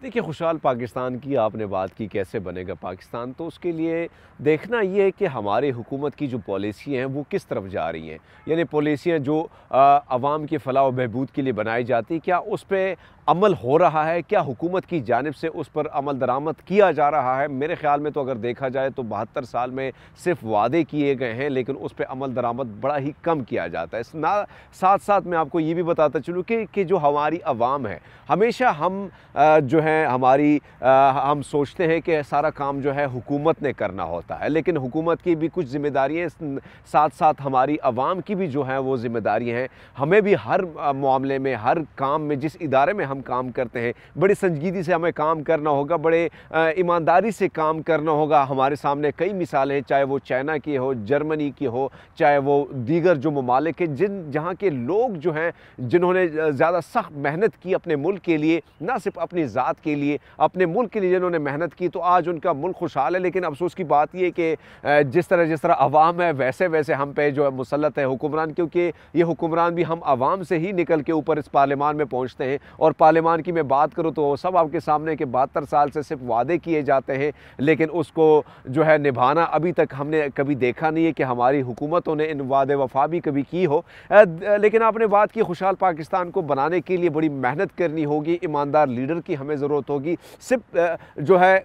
देखिए, खुशहाल पाकिस्तान की आपने बात की, कैसे बनेगा पाकिस्तान, तो उसके लिए देखना ये है कि हमारी हुकूमत की जो पॉलिसी हैं वो किस तरफ जा रही हैं। यानी पॉलिसियाँ जो अवाम की फ़लाह व बहबूद के लिए बनाई जाती, क्या उस पे अमल हो रहा है? क्या हुकूमत की जानिब से उस पर अमल दरामद किया जा रहा है? मेरे ख़्याल में तो अगर देखा जाए तो 72 साल में सिर्फ़ वादे किए गए हैं, लेकिन उस पे अमल दरामद बड़ा ही कम किया जाता है। साथ-साथ मैं आपको ये भी बताता चलूँ कि जो हमारी अवाम है, हमेशा हम जो है हम सोचते हैं कि सारा काम जो है हुकूमत ने करना होता है, लेकिन हुकूमत की भी कुछ ज़िम्मेदारियाँ साथ-साथ हमारी अवाम की भी जो हैं वो ज़िम्मेदारियाँ हैं। हमें भी हर मामले में, हर काम में, जिस इदारे में हम काम करते हैं, बड़ी संजीदगी से हमें काम करना होगा, बड़े ईमानदारी से काम करना होगा। हमारे सामने कई मिसालें हैं, चाहे वो चाइना की हो, जर्मनी की हो, चाहे वो दीगर जो ममालिक हैं, जहाँ के लोग जो हैं, जिन्होंने ज़्यादा सख्त मेहनत की अपने मुल्क के लिए, ना सिर्फ अपनी ज़ात के लिए, अपने मुल्क के लिए जिन्होंने मेहनत की, तो आज उनका मुल्क खुशहाल है। लेकिन अफसोस की बात ये कि जिस तरह अवाम है, वैसे हम पे जो है मुसल्लत है हुक्मरान, क्योंकि ये हुक्मरान भी हम अवाम से ही निकल के ऊपर इस पार्लियामान में पहुँचते हैं। और पार्लियामान की मैं बात करूँ तो सब आपके सामने कि 72 साल से सिर्फ वादे किए जाते हैं, लेकिन उसको जो है निभाना अभी तक हमने कभी देखा नहीं है कि हमारी हुकूमतों ने इन वादे वफा भी कभी की हो। लेकिन आपने बात की, खुशहाल पाकिस्तान को बनाने के लिए बड़ी मेहनत करनी होगी, ईमानदार लीडर की हमें ज़रूरत होगी। सिर्फ जो है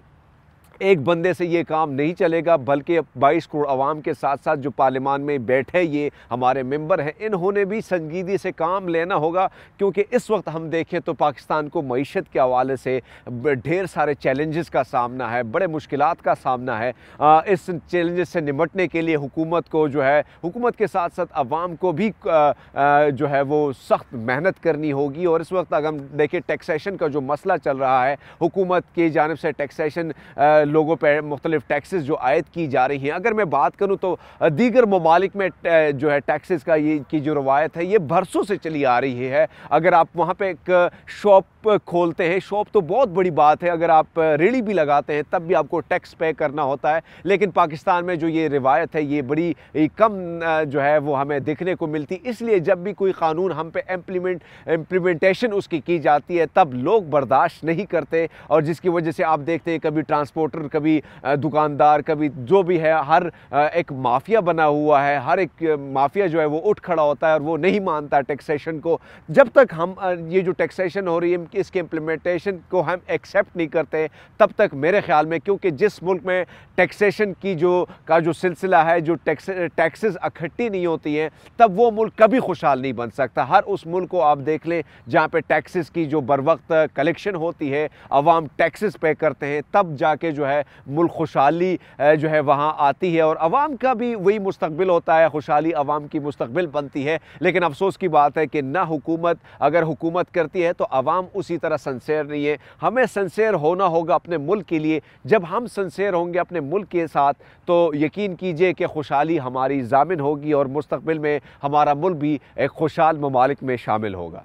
एक बंदे से ये काम नहीं चलेगा, बल्कि 22 करोड़ अवाम के साथ साथ जो पार्लियामान में बैठे ये हमारे मेंबर हैं, इन्होंने भी संजीदगी से काम लेना होगा। क्योंकि इस वक्त हम देखें तो पाकिस्तान को मईशत के हवाले से ढेर सारे चैलेंजेस का सामना है, बड़े मुश्किलात का सामना है। इस चैलेंजेस से निमटने के लिए हुकूमत को जो है, हुकूमत के साथ साथ अवाम को भी जो है वो सख्त मेहनत करनी होगी। और इस वक्त अगर हम देखें टैक्सेशन का जो मसला चल रहा है, हुकूमत की जानिब से टैक्सेशन लोगों पर मुख्तलिफ टैक्सेस जो आयद की जा रही हैं, अगर मैं बात करूँ तो दीगर ममालिक में जो है टैक्सेस का ये की जो रवायत है ये बरसों से चली आ रही है। अगर आप वहाँ पे एक शॉप खोलते हैं, शॉप तो बहुत बड़ी बात है, अगर आप रेड़ी भी लगाते हैं तब भी आपको टैक्स पे करना होता है। लेकिन पाकिस्तान में जो ये रिवायत है ये बड़ी कम जो है वो हमें देखने को मिलती। इसलिए जब भी कोई क़ानून हम पे इम्प्लीमेंटेशन उसकी की जाती है तब लोग बर्दाश्त नहीं करते, और जिसकी वजह से आप देखते हैं कभी ट्रांसपोर्टर, कभी दुकानदार, कभी जो भी है, हर एक माफिया बना हुआ है, हर एक माफिया जो है वो उठ खड़ा होता है और वो नहीं मानता टैक्सेशन को। जब तक हम ये जो टैक्सेशन हो रही है इसके इम्प्लीमेंटेशन को हम एक्सेप्ट नहीं करते, तब तक मेरे ख्याल में, क्योंकि जिस मुल्क में टैक्सेशन की जो सिलसिला है, जो टैक्सेस इकट्ठी नहीं होती हैं, तब वो मुल्क कभी खुशहाल नहीं बन सकता। हर उस मुल्क को आप देख लें जहाँ पे टैक्सेस की जो बर वक्त कलेक्शन होती है, अवाम टैक्सेस पे करते हैं, तब जाके जो है मुल्क खुशहाली जो है वहाँ आती है, और अवाम का भी वही मुस्तकबिल होता है, खुशहाली अवाम की मुस्तकबिल बनती है। लेकिन अफसोस की बात है कि ना हुकूमत, अगर हुकूमत करती है तो अवाम उसी तरह सिंसेयर नहीं है। हमें सिंसेयर होना होगा अपने मुल्क के लिए। जब हम सिंसेयर होंगे अपने मुल्क के साथ तो यकीन कीजिए कि खुशहाली हमारी ज़ामिन होगी और मुस्तकबिल में हमारा मुल्क भी एक खुशहाल ममालिक में शामिल होगा।